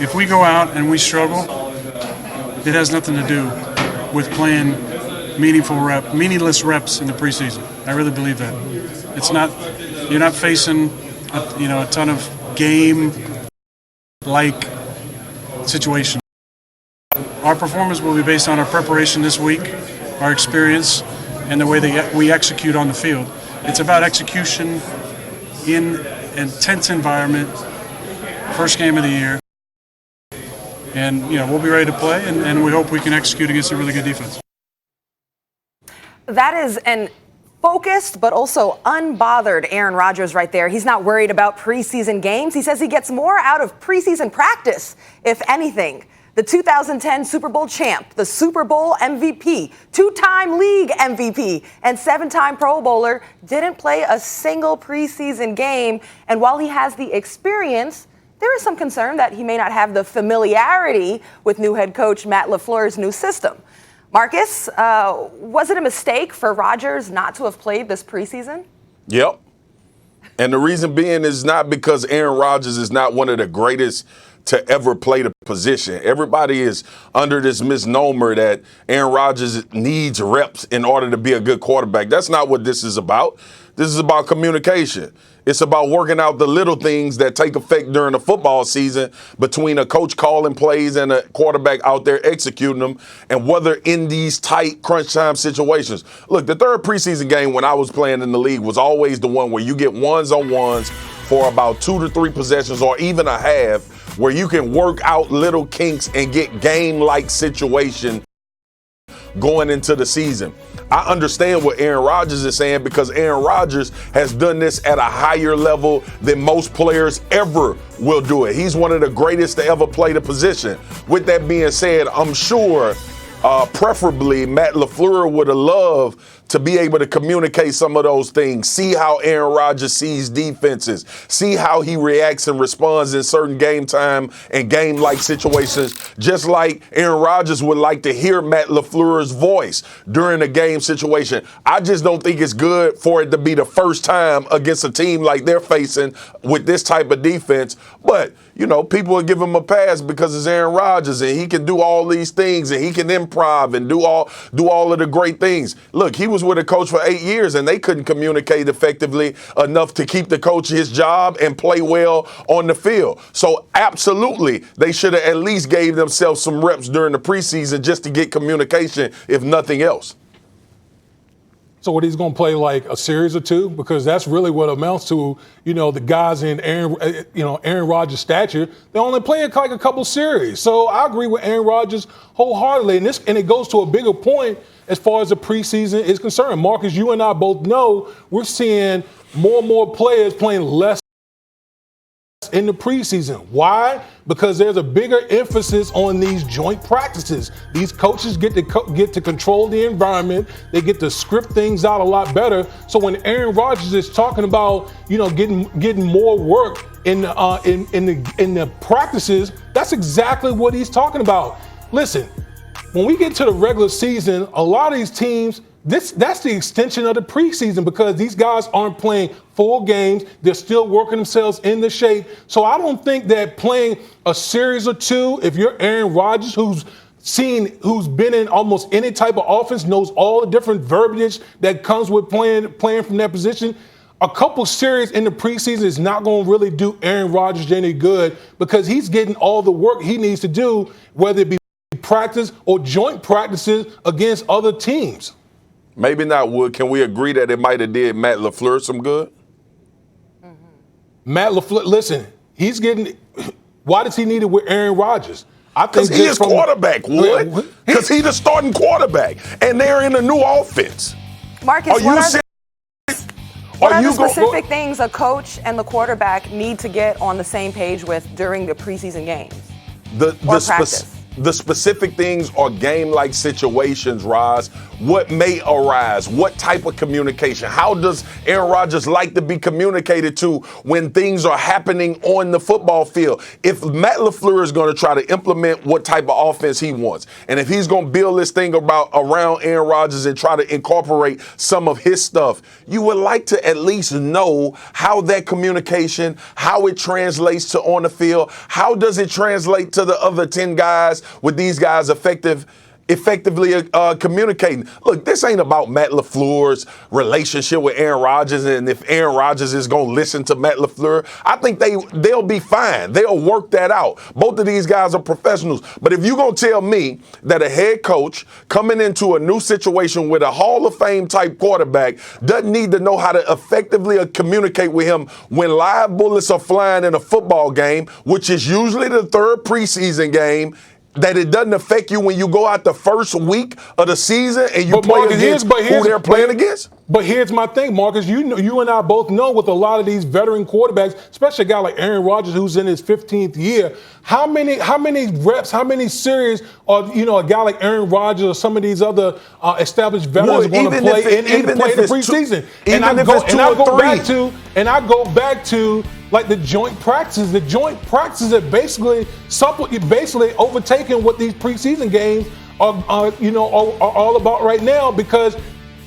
If we go out and we struggle, it has nothing to do with playing meaningless reps in the preseason. I really believe that. It's not. You're not facing a ton of game-like situations. Our performance will be based on our preparation this week, our experience, and the way that we execute on the field. It's about execution in an intense environment, first game of the year. And, we'll be ready to play, and we hope we can execute against a really good defense. That is an focused but also unbothered Aaron Rodgers right there. He's not worried about preseason games. He says he gets more out of preseason practice, if anything. The 2010 Super Bowl champ, the Super Bowl MVP, two-time league MVP, and seven-time Pro Bowler didn't play a single preseason game. And while he has the experience, there is some concern that he may not have the familiarity with new head coach Matt LaFleur's new system. Marcus, was it a mistake for Rodgers not to have played this preseason? Yep. And the reason being is not because Aaron Rodgers is not one of the greatest to ever play the position. Everybody is under this misnomer that Aaron Rodgers needs reps in order to be a good quarterback. That's not what this is about. This is about communication. It's about working out the little things that take effect during the football season between a coach calling plays and a quarterback out there executing them, and whether in these tight crunch time situations. Look, the third preseason game when I was playing in the league was always the one where you get ones-on-ones for about 2 to 3 possessions or even a half, where you can work out little kinks and get game-like situation going into the season. I understand what Aaron Rodgers is saying because Aaron Rodgers has done this at a higher level than most players ever will do it. He's one of the greatest to ever play the position. With that being said, I'm sure preferably Matt LaFleur would have loved to be able to communicate some of those things, see how Aaron Rodgers sees defenses, see how he reacts and responds in certain game time and game-like situations, just like Aaron Rodgers would like to hear Matt LaFleur's voice during a game situation. I just don't think it's good for it to be the first time against a team like they're facing with this type of defense. But, people will give him a pass because it's Aaron Rodgers and he can do all these things and he can improv and do all of the great things. Look, he was with a coach for 8 years and they couldn't communicate effectively enough to keep the coach his job and play well on the field. So absolutely, they should have at least gave themselves some reps during the preseason just to get communication, if nothing else. So what, he's going to play like a series or two? Because that's really what amounts to, the guys in Aaron Rodgers' stature, they only play like a couple series. So I agree with Aaron Rodgers wholeheartedly. And it goes to a bigger point as far as the preseason is concerned. Marcus, you and I both know we're seeing more and more players playing less in the preseason. Why? Because there's a bigger emphasis on these joint practices. These coaches get to control the environment. They get to script things out a lot better. So when Aaron Rodgers is talking about, getting more work in the practices, that's exactly what he's talking about. Listen, when we get to the regular season, a lot of these teams, that's the extension of the preseason because these guys aren't playing full games. They're still working themselves into shape. So I don't think that playing a series or two, if you're Aaron Rodgers, who's been in almost any type of offense, knows all the different verbiage that comes with playing from that position, a couple series in the preseason is not going to really do Aaron Rodgers any good because he's getting all the work he needs to do, whether it be practice or joint practices against other teams. Maybe not, Wood. Can we agree that it might have did Matt LaFleur some good? Mm-hmm. Matt LaFleur, listen, he's getting – why does he need it with Aaron Rodgers? Because he is quarterback, Wood. Because he's the starting quarterback, and they're in a new offense. Marcus, what are the specific things a coach and the quarterback need to get on the same page with during the preseason games? The the specific things are game-like situations, Roz. What may arise? What type of communication? How does Aaron Rodgers like to be communicated to when things are happening on the football field? If Matt LaFleur is going to try to implement what type of offense he wants, and if he's going to build this thing around Aaron Rodgers and try to incorporate some of his stuff, you would like to at least know how that communication, how it translates to on the field, how does it translate to the other 10 guys with these guys effectively communicating. Look, this ain't about Matt LaFleur's relationship with Aaron Rodgers and if Aaron Rodgers is going to listen to Matt LaFleur. I think they'll be fine. They'll work that out. Both of these guys are professionals. But if you're going to tell me that a head coach coming into a new situation with a Hall of Fame type quarterback doesn't need to know how to effectively communicate with him when live bullets are flying in a football game, which is usually the third preseason game, that it doesn't affect you when you go out the first week of the season and you play against who they're playing against? But here's my thing, Marcus. You and I both know with a lot of these veteran quarterbacks, especially a guy like Aaron Rodgers who's in his 15th year, how many reps, how many series are a guy like Aaron Rodgers or some of these other established veterans are going to play in the preseason? And I go back to like the joint practices. The joint practices are basically overtaking what these preseason games are all about right now, because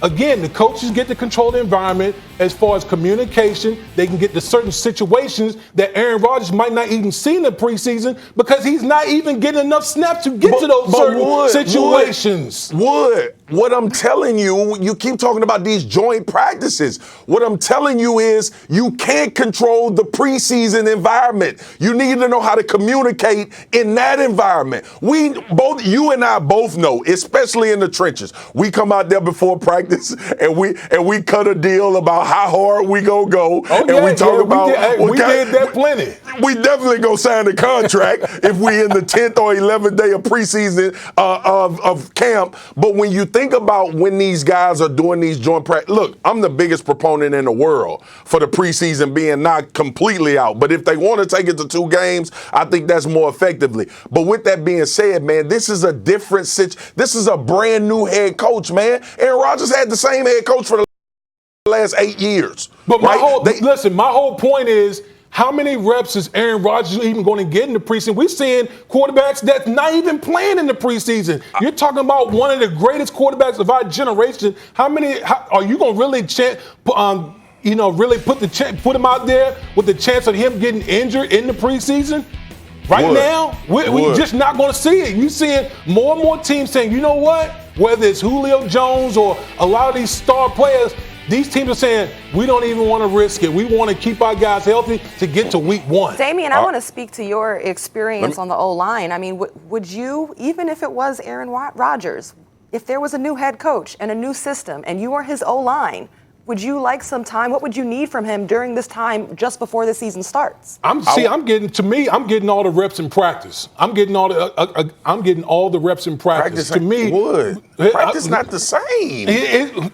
again, the coaches get to control the environment as far as communication. They can get to certain situations that Aaron Rodgers might not even see in the preseason because he's not even getting enough snaps to get to those certain situations. What I'm telling you, you keep talking about these joint practices. What I'm telling you is you can't control the preseason environment. You need to know how to communicate in that environment. You and I both know, especially in the trenches, we come out there before practice and we cut a deal about how hard we gonna go. We talk about we did that plenty. We definitely gonna sign the contract if we in the 10th or 11th day of preseason of camp. But when you think about when these guys are doing these joint practice, look, I'm the biggest proponent in the world for the preseason being not completely out. But if they want to take it to 2 games, I think that's more effectively. But with that being said, man, this is a different situation. This is a brand new head coach, man. Aaron Rodgers had the same head coach for the last 8 years. But my whole point is, how many reps is Aaron Rodgers even going to get in the preseason? We're seeing quarterbacks that's not even playing in the preseason. You're talking about one of the greatest quarterbacks of our generation. How are you going to really put him out there with the chance of him getting injured in the preseason? Right now, we're just not going to see it. You're seeing more and more teams saying, you know what? Whether it's Julio Jones or a lot of these star players, these teams are saying, we don't even want to risk it. We want to keep our guys healthy to get to week 1. Damien, I want to speak to your experience on the O-line. I mean, would you, even if it was Aaron Rodgers, if there was a new head coach and a new system and you are his O-line, would you like some time? What would you need from him during this time just before the season starts? I'm getting all the reps in practice. I'm getting all the reps in practice. Practice not the same.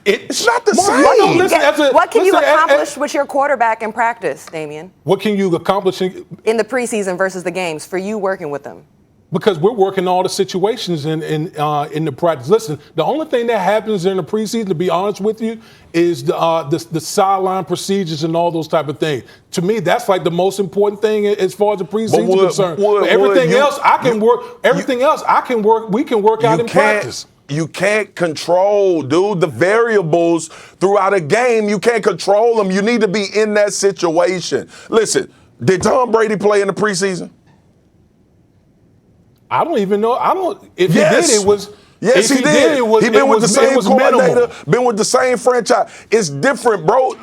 It's not the same. What can you accomplish with your quarterback in practice, Damien? What can you accomplish in the preseason versus the games for you working with them? Because we're working all the situations in the practice. Listen, the only thing that happens in the preseason, to be honest with you, is the sideline procedures and all those type of things. To me, that's like the most important thing as far as the preseason is concerned. Everything else I can work. We can work out in practice. You can't control, dude, the variables throughout a game. You can't control them. You need to be in that situation. Listen, did Tom Brady play in the preseason? I don't even know. If he did, it was. Yes, he did. He been with the same coordinator, been with the same franchise. It's different, bro.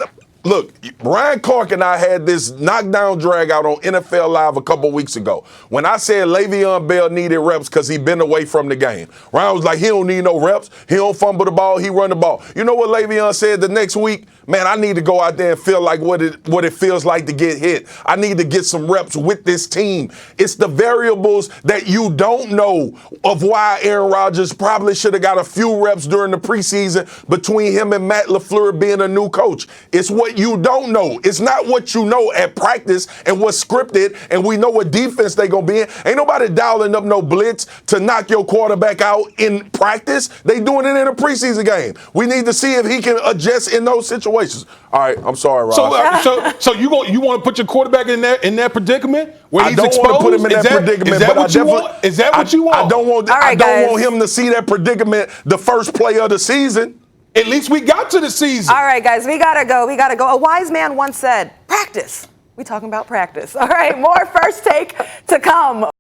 Look, Ryan Clark and I had this knockdown drag out on NFL Live a couple weeks ago. When I said Le'Veon Bell needed reps because he'd been away from the game, Ryan was like, he don't need no reps. He don't fumble the ball. He run the ball. You know what Le'Veon said the next week? Man, I need to go out there and feel like what it feels like to get hit. I need to get some reps with this team. It's the variables that you don't know of why Aaron Rodgers probably should have got a few reps during the preseason between him and Matt LaFleur being a new coach. It's what what you don't know. It's not what you know at practice and what's scripted, and we know what defense they gonna be in. Ain't nobody dialing up no blitz to knock your quarterback out in practice. They doing it in a preseason game. We need to see if he can adjust in those situations. All right, I'm sorry, Ross. So you want to put your quarterback in that predicament where he's I don't exposed? want to put him in that predicament. Is that but what you want? Is that what you want? I don't want. All right, I don't want guys. him to see that predicament the first play of the season. At least we got to the season. All right, guys, we gotta go. We gotta go. A wise man once said, practice. We talking about practice. All right, more First Take to come.